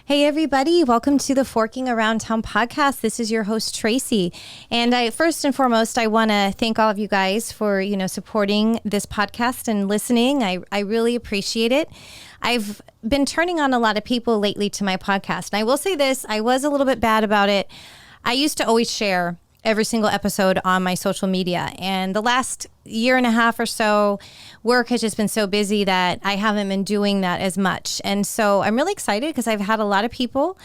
Hey everybody, welcome to the Forking Around Town podcast. This is your host Tracy. And first and foremost, I want to thank all of you guys for, supporting this podcast and listening. I really appreciate it. I've been turning on a lot of people lately to my podcast. And I will say this, I was a little bit bad about it. I used to always share every single episode on my social media. And the last year and a half or so, work has just been so busy that I haven't been doing that as much. And so I'm really excited because I've had a lot of people,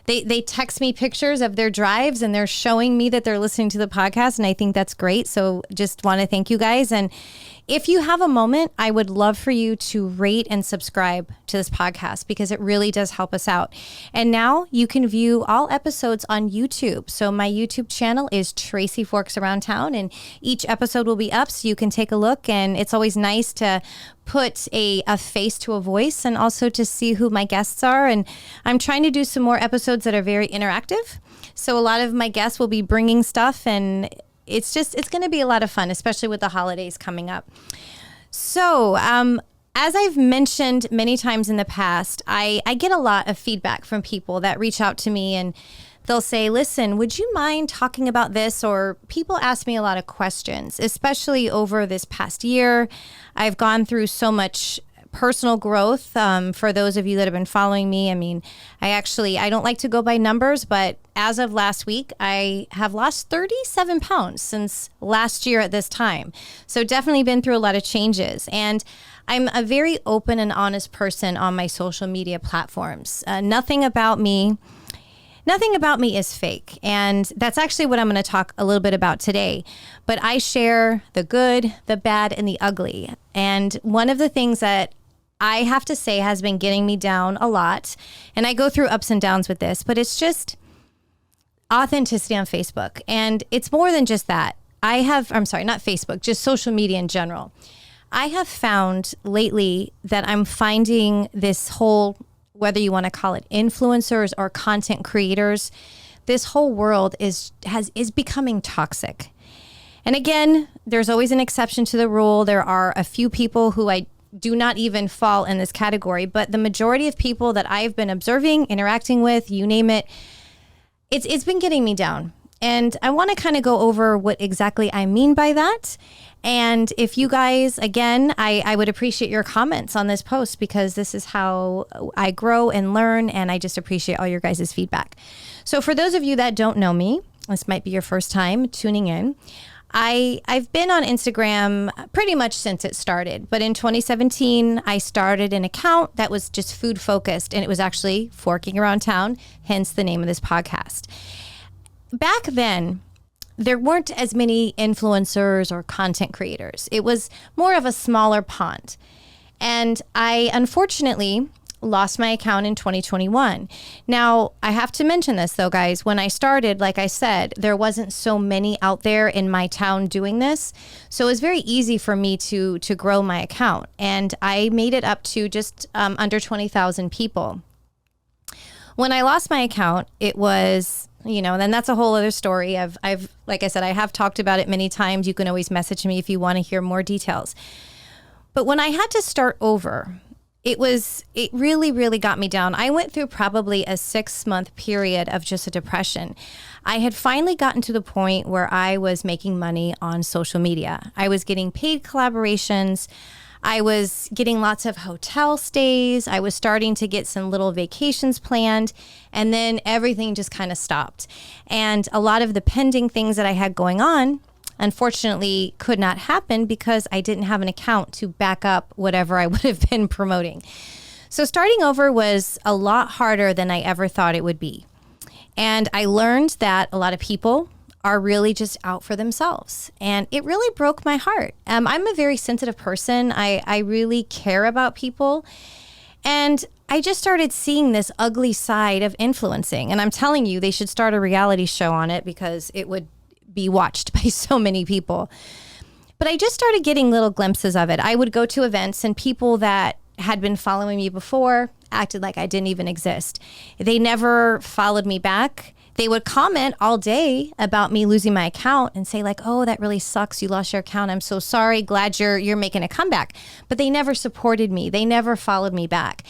they text me pictures of their drives and they're showing me that they're listening to the podcast. And I think that's great. So just want to thank you guys. And if you have a moment, I would love for you to rate and subscribe to this podcast because it really does help us out. And now you can view all episodes on YouTube. So my YouTube channel is Tracy Forks Around Town, and each episode will be up so you can take a look. And it's always nice to put a face to a voice and also to see who my guests are. And I'm trying to do some more episodes that are very interactive. So a lot of my guests will be bringing stuff, and it's going to be a lot of fun, especially with the holidays coming up. So, as I've mentioned many times in the past, I get a lot of feedback from people that reach out to me and they'll say, listen, would you mind talking about this? Or people ask me a lot of questions, especially over this past year. I've gone through so much personal growth. For those of you that have been following me, I don't like to go by numbers, but as of last week, I have lost 37 pounds since last year at this time. So definitely been through a lot of changes. And I'm a very open and honest person on my social media platforms. Nothing about me is fake. And that's actually what I'm going to talk a little bit about today. But I share the good, the bad, and the ugly. And one of the things that I have to say has been getting me down a lot, and I go through ups and downs with this, but it's just authenticity on Facebook. And it's more than just that. Not Facebook, just social media in general. I have found lately that I'm finding this whole, whether you want to call it influencers or content creators, this whole world is becoming toxic. And again, there's always an exception to the rule. There are a few people who I do not even fall in this category, but the majority of people that I've been observing, interacting with, you name it, it's been getting me down. And I want to kind of go over what exactly I mean by that. And if you guys, again, I would appreciate your comments on this post because this is how I grow and learn, and I just appreciate all your guys' feedback. So for those of you that don't know me, this might be your first time tuning in. I've been on Instagram pretty much since it started, but in 2017, I started an account that was just food focused, and it was actually Forking Around Town, hence the name of this podcast. Back then, there weren't as many influencers or content creators. It was more of a smaller pond. And I unfortunately lost my account in 2021. Now, I have to mention this though, guys. When I started, like I said, there wasn't so many out there in my town doing this. So it was very easy for me to grow my account. And I made it up to just under 20,000 people. When I lost my account, it was, then that's a whole other story. I've, like I said, I have talked about it many times. You can always message me if you want to hear more details. But when I had to start over, it really, really got me down. I went through probably a 6-month period of just a depression. I had finally gotten to the point where I was making money on social media. I was getting paid collaborations. I was getting lots of hotel stays. I was starting to get some little vacations planned, and then everything just kind of stopped. And a lot of the pending things that I had going on, unfortunately, could not happen because I didn't have an account to back up whatever I would have been promoting. So starting over was a lot harder than I ever thought it would be. And I learned that a lot of people are really just out for themselves. And it really broke my heart. I'm a very sensitive person. I really care about people. And I just started seeing this ugly side of influencing. And I'm telling you, they should start a reality show on it because it would be watched by so many people. But I just started getting little glimpses of it. I would go to events and people that had been following me before acted like I didn't even exist. They never followed me back. they would comment all day about me losing my account and say like, oh, that really sucks. You lost your account. I'm so sorry. Glad you're making a comeback. But they never supported me. They never followed me back.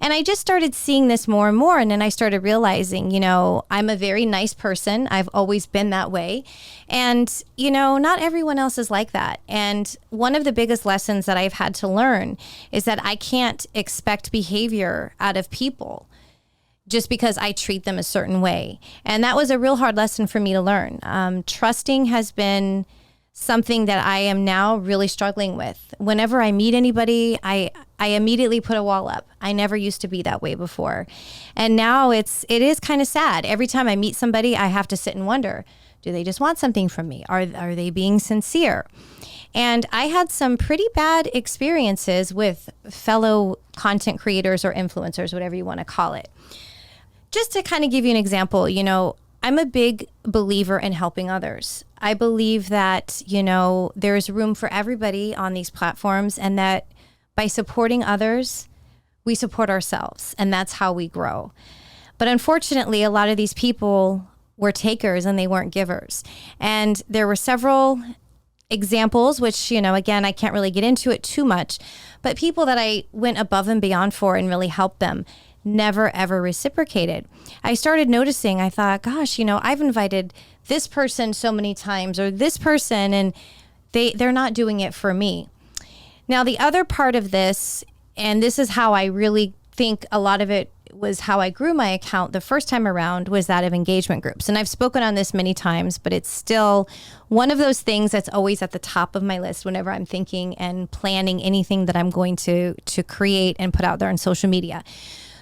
And I just started seeing this more and more. And then I started realizing, I'm a very nice person. I've always been that way. And, not everyone else is like that. And one of the biggest lessons that I've had to learn is that I can't expect behavior out of people just because I treat them a certain way. And that was a real hard lesson for me to learn. Trusting has been something that I am now really struggling with. Whenever I meet anybody, I immediately put a wall up. I never used to be that way before. And now it is kind of sad. Every time I meet somebody, I have to sit and wonder, do they just want something from me? Are they being sincere? And I had some pretty bad experiences with fellow content creators or influencers, whatever you want to call it. Just to kind of give you an example, I'm a big believer in helping others. I believe that, there's room for everybody on these platforms, and that by supporting others, we support ourselves, and that's how we grow. But unfortunately, a lot of these people were takers and they weren't givers. And there were several examples, which, again, I can't really get into it too much, but people that I went above and beyond for and really helped them never, ever reciprocated. I started noticing, I thought, gosh, I've invited this person so many times, or this person, and they're not doing it for me. Now, the other part of this, and this is how I really think a lot of it was how I grew my account the first time around, was that of engagement groups. And I've spoken on this many times, but it's still one of those things that's always at the top of my list whenever I'm thinking and planning anything that I'm going to create and put out there on social media.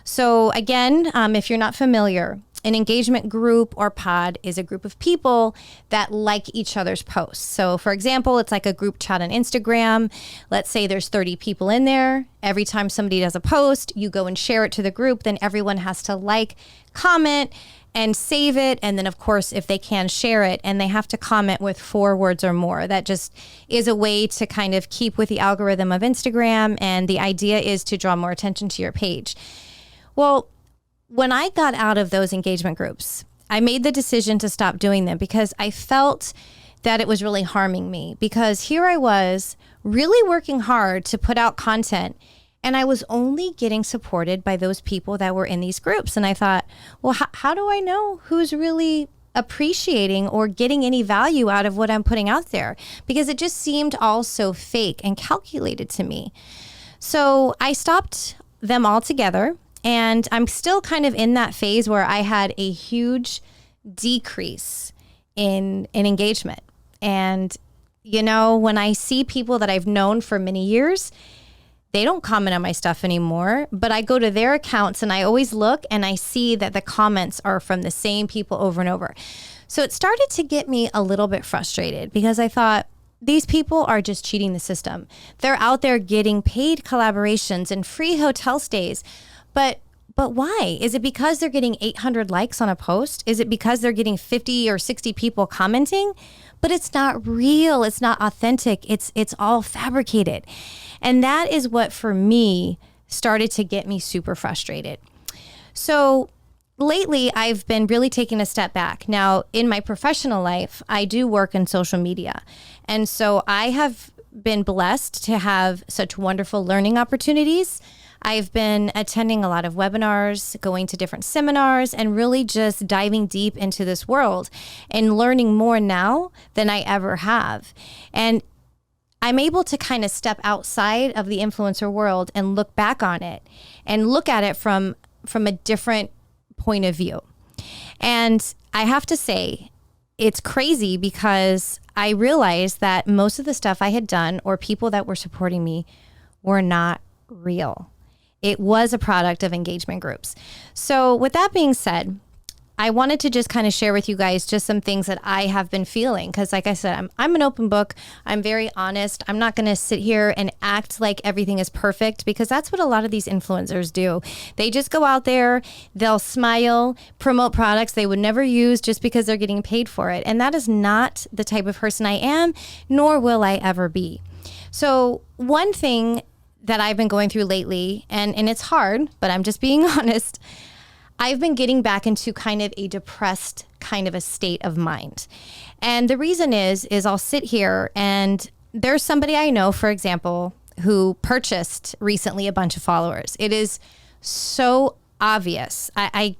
So again, if you're not familiar, an engagement group or pod is a group of people that like each other's posts. So for example, it's like a group chat on Instagram. Let's say there's 30 people in there. Every time somebody does a post, you go and share it to the group. Then everyone has to like, comment, and save it. And then of course, if they can, share it. And they have to comment with 4 words or more. That just is a way to kind of keep with the algorithm of Instagram. And the idea is to draw more attention to your page. Well, when I got out of those engagement groups, I made the decision to stop doing them because I felt that it was really harming me, because here I was really working hard to put out content, and I was only getting supported by those people that were in these groups. And I thought, well, how do I know who's really appreciating or getting any value out of what I'm putting out there? Because it just seemed all so fake and calculated to me. So I stopped them altogether. And I'm still kind of in that phase where I had a huge decrease in engagement. And, when I see people that I've known for many years, they don't comment on my stuff anymore, but I go to their accounts and I always look and I see that the comments are from the same people over and over. So it started to get me a little bit frustrated, because I thought, these people are just cheating the system. They're out there getting paid collaborations and free hotel stays. But why? Is it because they're getting 800 likes on a post? Is it because they're getting 50 or 60 people commenting? But it's not real. It's not authentic. It's all fabricated. And that is what, for me, started to get me super frustrated. So lately, I've been really taking a step back. Now, in my professional life, I do work in social media. And so I have been blessed to have such wonderful learning opportunities. I've been attending a lot of webinars, going to different seminars, and really just diving deep into this world and learning more now than I ever have. And I'm able to kind of step outside of the influencer world and look back on it and look at it from a different point of view. And I have to say, it's crazy, because I realized that most of the stuff I had done or people that were supporting me were not real. It was a product of engagement groups. So with that being said, I wanted to just kind of share with you guys just some things that I have been feeling. Because like I said, I'm an open book. I'm very honest. I'm not going to sit here and act like everything is perfect, because that's what a lot of these influencers do. They just go out there, they'll smile, promote products they would never use just because they're getting paid for it. And that is not the type of person I am, nor will I ever be. So one thing that I've been going through lately, and it's hard, but I'm just being honest, I've been getting back into kind of a depressed kind of a state of mind. And the reason is I'll sit here and there's somebody I know, for example, who purchased recently a bunch of followers. It is so obvious. I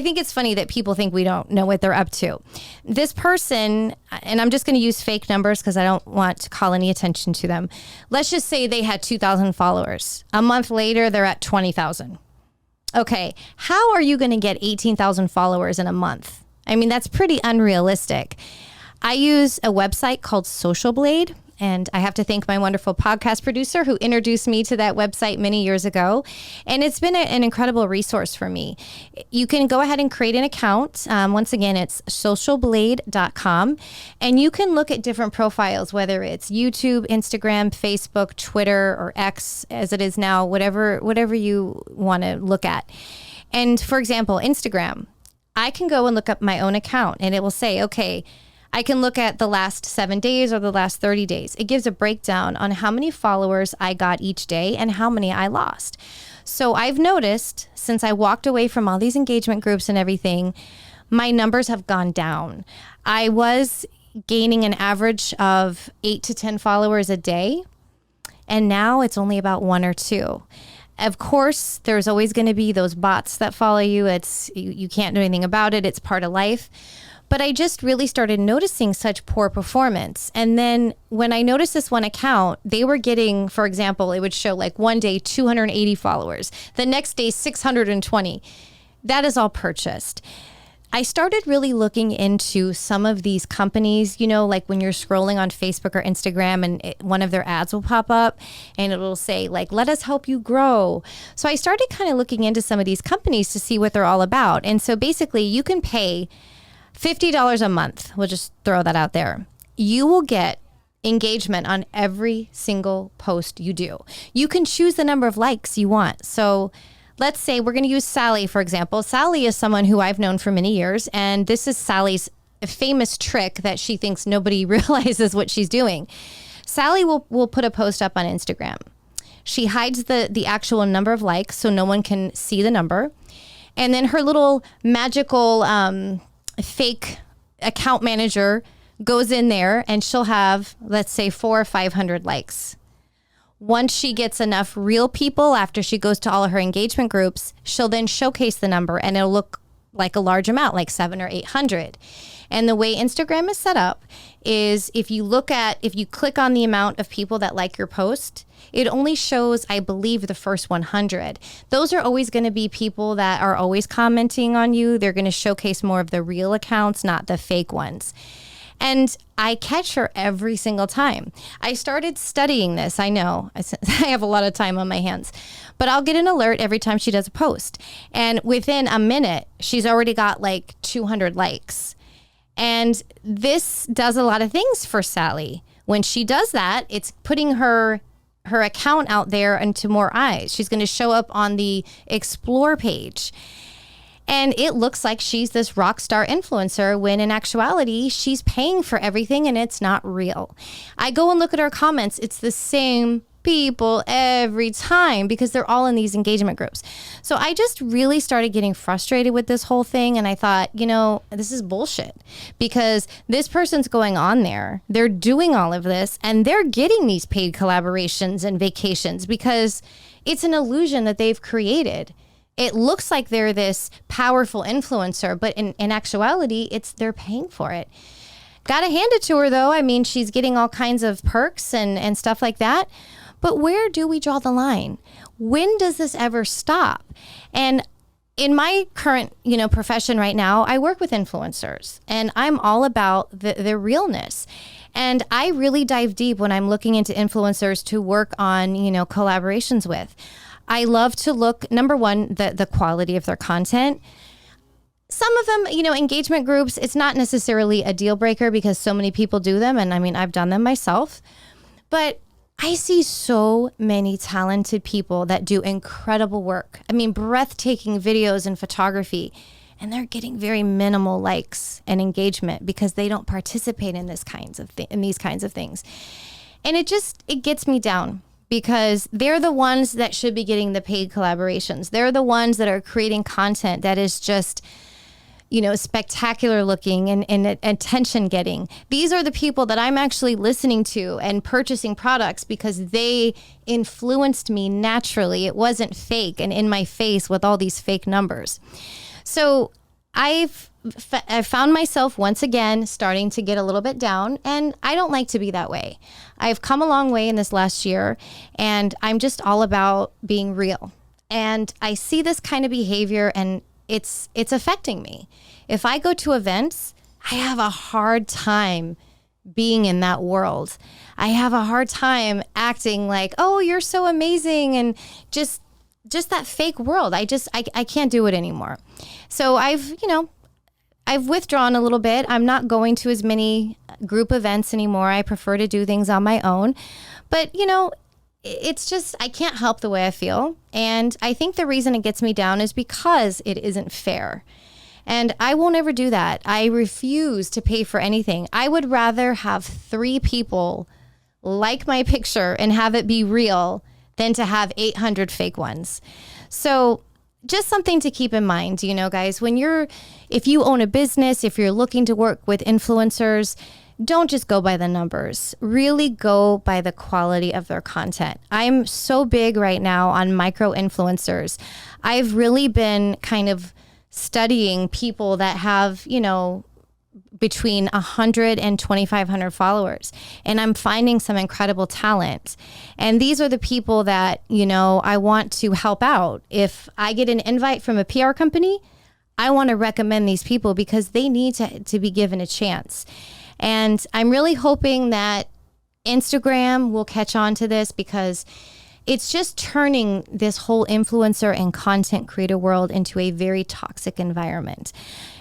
think it's funny that people think we don't know what they're up to. This person, and I'm just going to use fake numbers because I don't want to call any attention to them. Let's just say they had 2,000 followers. A month later, they're at 20,000. Okay, how are you going to get 18,000 followers in a month? I mean, that's pretty unrealistic. I use a website called Social Blade. And I have to thank my wonderful podcast producer who introduced me to that website many years ago. And it's been an incredible resource for me. You can go ahead and create an account. Once again, it's socialblade.com. And you can look at different profiles, whether it's YouTube, Instagram, Facebook, Twitter, or X as it is now, whatever you want to look at. And for example, Instagram, I can go and look up my own account and it will say, okay, I can look at the last 7 days or the last 30 days. It gives a breakdown on how many followers I got each day and how many I lost. So I've noticed since I walked away from all these engagement groups and everything, my numbers have gone down. I was gaining an average of 8 to 10 followers a day, and now it's only about 1 or 2. Of course, there's always going to be those bots that follow you. You can't do anything about it. It's part of life. But I just really started noticing such poor performance. And then when I noticed this one account, they were getting, for example, it would show like one day 280 followers, the next day 620. That is all purchased. I started really looking into some of these companies, you know, like when you're scrolling on Facebook or Instagram and one of their ads will pop up and it will say like, let us help you grow. So I started kind of looking into some of these companies to see what they're all about. And so basically you can pay $50 a month. We'll just throw that out there. You will get engagement on every single post you do. You can choose the number of likes you want. So let's say we're going to use Sally, for example. Sally is someone who I've known for many years, and this is Sally's famous trick that she thinks nobody realizes what she's doing. Sally will put a post up on Instagram. She hides the actual number of likes so no one can see the number. And then her little magical fake account manager goes in there and she'll have, let's say, 400 or 500 likes. Once she gets enough real people after she goes to all of her engagement groups, she'll then showcase the number and it'll look like a large amount, like 700 or 800. And the way Instagram is set up is if you click on the amount of people that like your post, it only shows, I believe, the first 100. Those are always going to be people that are always commenting on you. They're going to showcase more of the real accounts, not the fake ones. And I catch her every single time. I started studying this. I know I have a lot of time on my hands, but I'll get an alert every time she does a post. And within a minute, she's already got like 200 likes. And this does a lot of things for Sally. When she does that, it's putting her account out there into more eyes. She's going to show up on the explore page. And it looks like she's this rock star influencer when in actuality, she's paying for everything and it's not real. I go and look at her comments. It's the same people every time because they're all in these engagement groups. So I just really started getting frustrated with this whole thing. And I thought, this is bullshit because this person's going on there. They're doing all of this and they're getting these paid collaborations and vacations because it's an illusion that they've created. It looks like they're this powerful influencer, but in actuality, they're paying for it. Gotta hand it to her though. I mean, she's getting all kinds of perks and stuff like that. But where do we draw the line? When does this ever stop? And in my current, profession right now, I work with influencers and I'm all about the realness. And I really dive deep when I'm looking into influencers to work on, collaborations with. I love to look, number one, the quality of their content. Some of them, engagement groups, it's not necessarily a deal breaker because so many people do them. And I mean, I've done them myself. But I see so many talented people that do incredible work. I mean, breathtaking videos and photography. And they're getting very minimal likes and engagement because they don't participate in these kinds of things. And it gets me down. Because they're the ones that should be getting the paid collaborations. They're the ones that are creating content that is just spectacular looking and attention getting. These are the people that I'm actually listening to and purchasing products because they influenced me naturally. It wasn't fake and in my face with all these fake numbers. So I found myself once again starting to get a little bit down, and I don't like to be that way. I've come a long way in this last year, and I'm just all about being real. And I see this kind of behavior, and it's affecting me. If I go to events, I have a hard time being in that world. I have a hard time acting like, oh, you're so amazing, and just that fake world. I can't do it anymore. So I've withdrawn a little bit. I'm not going to as many group events anymore. I prefer to do things on my own. But, it's just, I can't help the way I feel. And I think the reason it gets me down is because it isn't fair. And I won't ever do that. I refuse to pay for anything. I would rather have 3 people like my picture and have it be real than to have 800 fake ones. So just something to keep in mind, guys, if you own a business, if you're looking to work with influencers, don't just go by the numbers. Really go by the quality of their content. I'm so big right now on micro influencers. I've really been kind of studying people that have, between 100 and 2,500 followers. And I'm finding some incredible talent. And these are the people that, I want to help out. If I get an invite from a PR company, I want to recommend these people because they need to be given a chance. And I'm really hoping that Instagram will catch on to this because it's just turning this whole influencer and content creator world into a very toxic environment.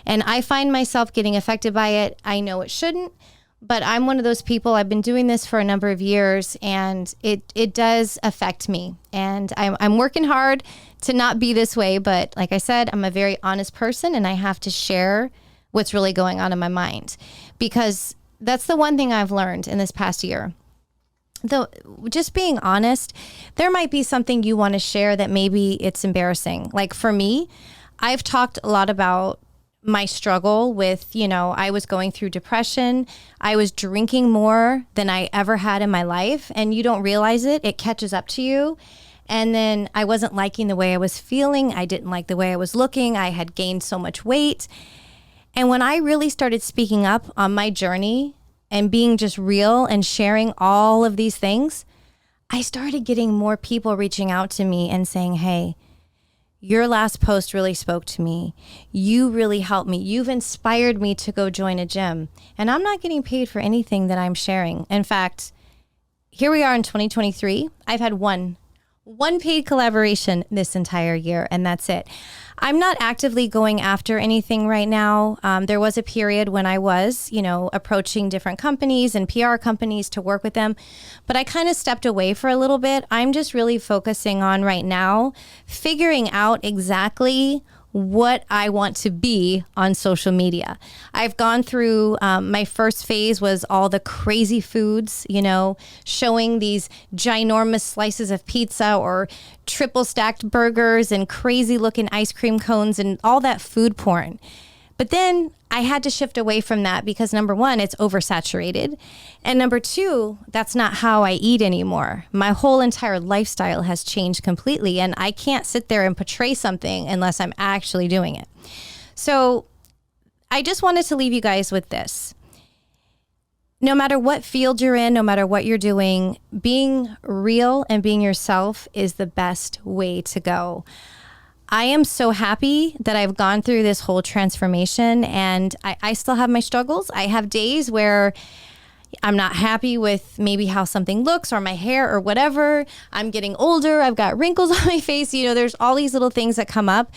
And I find myself getting affected by it. I know it shouldn't, but I'm one of those people. I've been doing this for a number of years, and it does affect me. And I'm working hard to not be this way. But like I said, I'm a very honest person, and I have to share what's really going on in my mind, because that's the one thing I've learned in this past year. Though, just being honest, there might be something you want to share that maybe it's embarrassing. Like for me, I've talked a lot about my struggle with, I was going through depression. I was drinking more than I ever had in my life, and you don't realize it. It catches up to you. And then I wasn't liking the way I was feeling. I didn't like the way I was looking. I had gained so much weight. And when I really started speaking up on my journey and being just real and sharing all of these things, I started getting more people reaching out to me and saying, hey, your last post really spoke to me. You really helped me. You've inspired me to go join a gym. And I'm not getting paid for anything that I'm sharing. In fact, here we are in 2023. I've had one paid collaboration this entire year, and that's it. I'm not actively going after anything right now. There was a period when I was, approaching different companies and PR companies to work with them, but I kind of stepped away for a little bit. I'm just really focusing on right now, figuring out exactly what I want to be on social media. I've gone through, my first phase was all the crazy foods, showing these ginormous slices of pizza or triple stacked burgers and crazy looking ice cream cones and all that food porn. But then I had to shift away from that because number one, it's oversaturated. And number two, that's not how I eat anymore. My whole entire lifestyle has changed completely, and I can't sit there and portray something unless I'm actually doing it. So I just wanted to leave you guys with this. No matter what field you're in, no matter what you're doing, being real and being yourself is the best way to go. I am so happy that I've gone through this whole transformation, and I still have my struggles. I have days where I'm not happy with maybe how something looks or my hair or whatever. I'm getting older. I've got wrinkles on my face. There's all these little things that come up.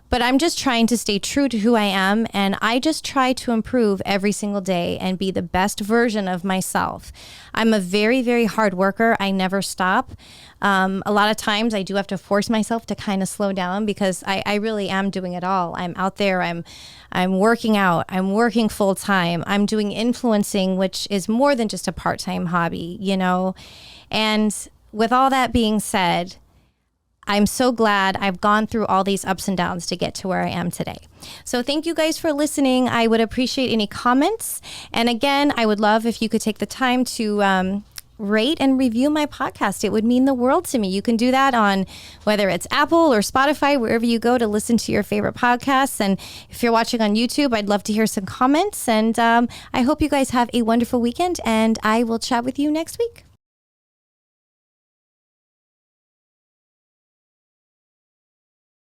But I'm just trying to stay true to who I am, and I just try to improve every single day and be the best version of myself. I'm a very, very hard worker. I never stop. A lot of times I do have to force myself to kind of slow down because I really am doing it all. I'm out there. I'm working out. I'm working full time. I'm doing influencing, which is more than just a part-time hobby, And with all that being said, I'm so glad I've gone through all these ups and downs to get to where I am today. So thank you guys for listening. I would appreciate any comments. And again, I would love if you could take the time to rate and review my podcast. It would mean the world to me. You can do that on whether it's Apple or Spotify, wherever you go to listen to your favorite podcasts. And if you're watching on YouTube, I'd love to hear some comments. And I hope you guys have a wonderful weekend, and I will chat with you next week.